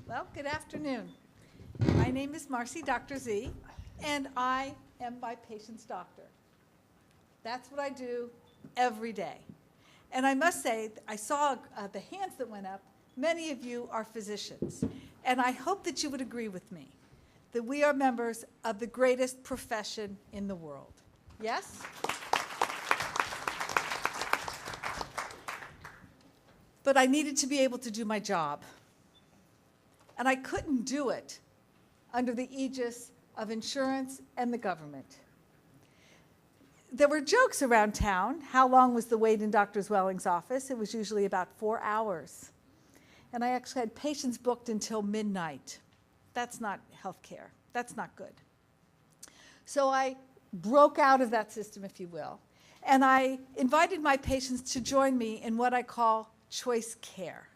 Well, good afternoon. My name is Marcy, Dr. Z, and I am my patient's doctor. That's what I do every day. And I must say, I saw the hands that went up. Many of you are physicians, and I hope that you would agree with me that we are members of the greatest profession in the world. Yes? But I needed to be able to do my job. And I couldn't do it under the aegis of insurance and the government. There were jokes around town. How long was the wait in Dr. Zwelling's office? It was usually about 4 hours. And I actually had patients booked until midnight. That's not health care. That's not good. So I broke out of that system, if you will, and I invited my patients to join me in what I call choice care,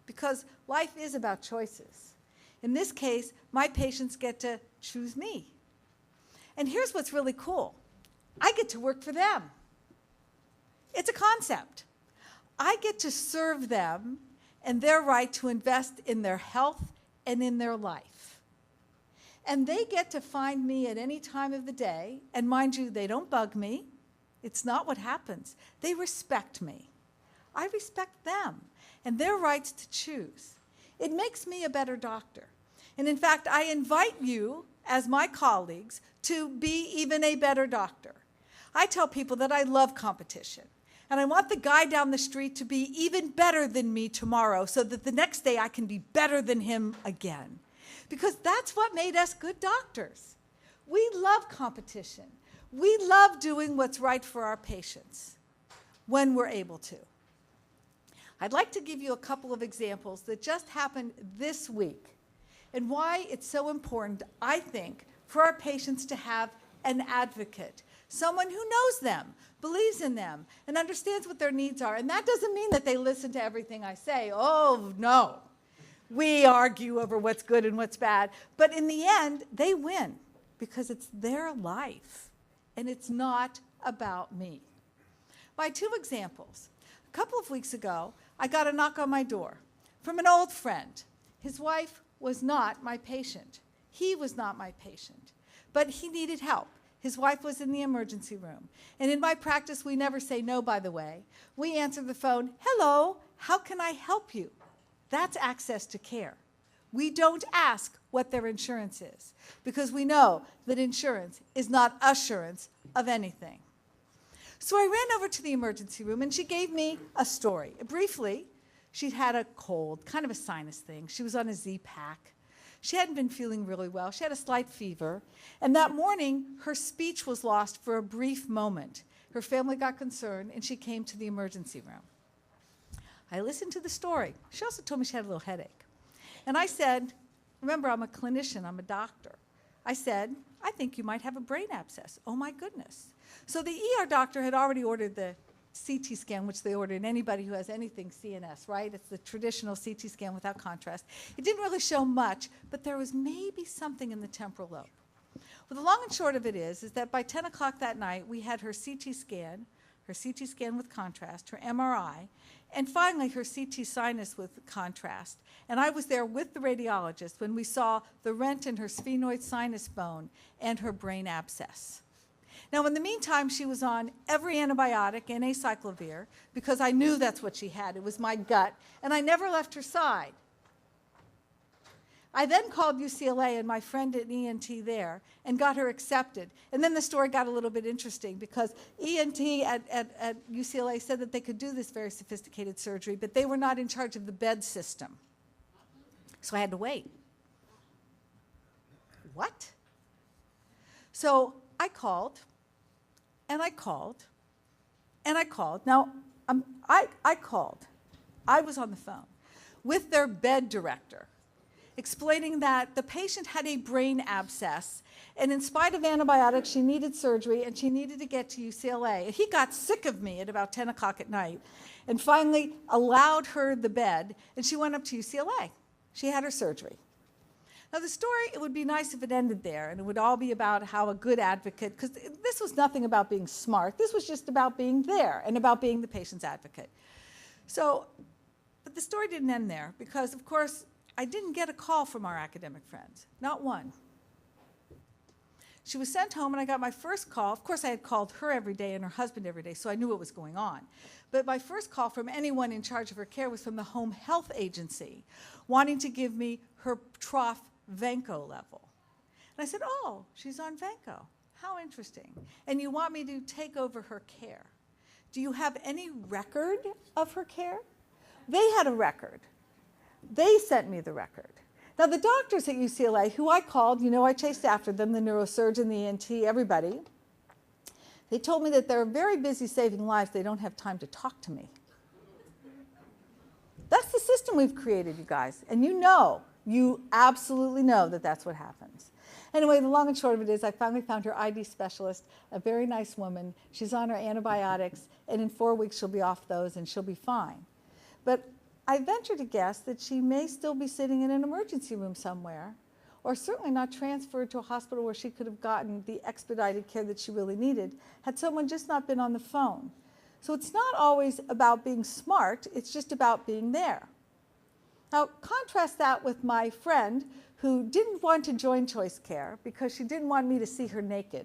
because life is about choices. In this case, my patients get to choose me. And here's what's really cool. I get to work for them. It's a concept. I get to serve them and their right to invest in their health and in their life. And they get to find me at any time of the day, and mind you, they don't bug me. It's not what happens. They respect me. I respect them and their rights to choose. It makes me a better doctor. And in fact, I invite you, as my colleagues, to be even a better doctor. I tell people that I love competition, and I want the guy down the street to be even better than me tomorrow so that the next day I can be better than him again. Because that's what made us good doctors. We love competition. We love doing what's right for our patients when we're able to. I'd like to give you a couple of examples that just happened this week and why it's so important, I think, for our patients to have an advocate, someone who knows them, believes in them, and understands what their needs are. And that doesn't mean that they listen to everything I say. Oh, no. We argue over what's good and what's bad. But in the end, they win because it's their life, and it's not about me. My two examples. A couple of weeks ago, I got a knock on my door from an old friend. His wife was not my patient. He was not my patient, but he needed help. His wife was in the emergency room. And in my practice, we never say no, by the way. We answer the phone, hello, how can I help you? That's access to care. We don't ask what their insurance is because we know that insurance is not assurance of anything. So I ran over to the emergency room, and she gave me a story. Briefly, she'd had a cold, kind of a sinus thing. She was on a Z-Pack. She hadn't been feeling really well. She had a slight fever. And that morning, her speech was lost for a brief moment. Her family got concerned, and she came to the emergency room. I listened to the story. She also told me she had a little headache. And I said, remember, I'm a clinician. I'm a doctor. I said, I think you might have a brain abscess. Oh, my goodness. So the ER doctor had already ordered the CT scan, which they order in anybody who has anything CNS, right? It's the traditional CT scan without contrast. It didn't really show much, but there was maybe something in the temporal lobe. Well, the long and short of it is that by 10 o'clock that night, we had her CT scan with contrast, her MRI, and finally her CT sinus with contrast. And I was there with the radiologist when we saw the rent in her sphenoid sinus bone and her brain abscess. Now, in the meantime, she was on every antibiotic and acyclovir because I knew that's what she had. It was my gut, and I never left her side. I then called UCLA and my friend at ENT there and got her accepted. And then the story got a little bit interesting because ENT at UCLA said that they could do this very sophisticated surgery, but they were not in charge of the bed system. So I had to wait. What? So I called, and I called, and I called. Now, I called. I was on the phone with their bed director, explaining that the patient had a brain abscess, and in spite of antibiotics, she needed surgery, and she needed to get to UCLA. And he got sick of me at about 10 o'clock at night, and finally allowed her the bed, and she went up to UCLA. She had her surgery. Now, the story, it would be nice if it ended there, and it would all be about how a good advocate, because this was nothing about being smart. This was just about being there and about being the patient's advocate. So, but the story didn't end there, because, of course, I didn't get a call from our academic friends, not one. She was sent home, and I got my first call. Of course, I had called her every day and her husband every day, so I knew what was going on. But my first call from anyone in charge of her care was from the home health agency, wanting to give me her trough Vanco level. And I said, oh, she's on Vanco. How interesting. And you want me to take over her care. Do you have any record of her care? They had a record. They sent me the record. Now, the doctors at UCLA, who I called, you know, I chased after them, the neurosurgeon, the ENT, everybody, they told me that they're very busy saving lives. They don't have time to talk to me. That's the system we've created, you guys. And you absolutely know that that's what happens. Anyway, the long and short of it is I finally found her ID specialist, a very nice woman. She's on her antibiotics, and in 4 weeks she'll be off those and she'll be fine. But I venture to guess that she may still be sitting in an emergency room somewhere, or certainly not transferred to a hospital where she could have gotten the expedited care that she really needed had someone just not been on the phone. So it's not always about being smart, it's just about being there. Now, contrast that with my friend who didn't want to join Choice Care because she didn't want me to see her naked.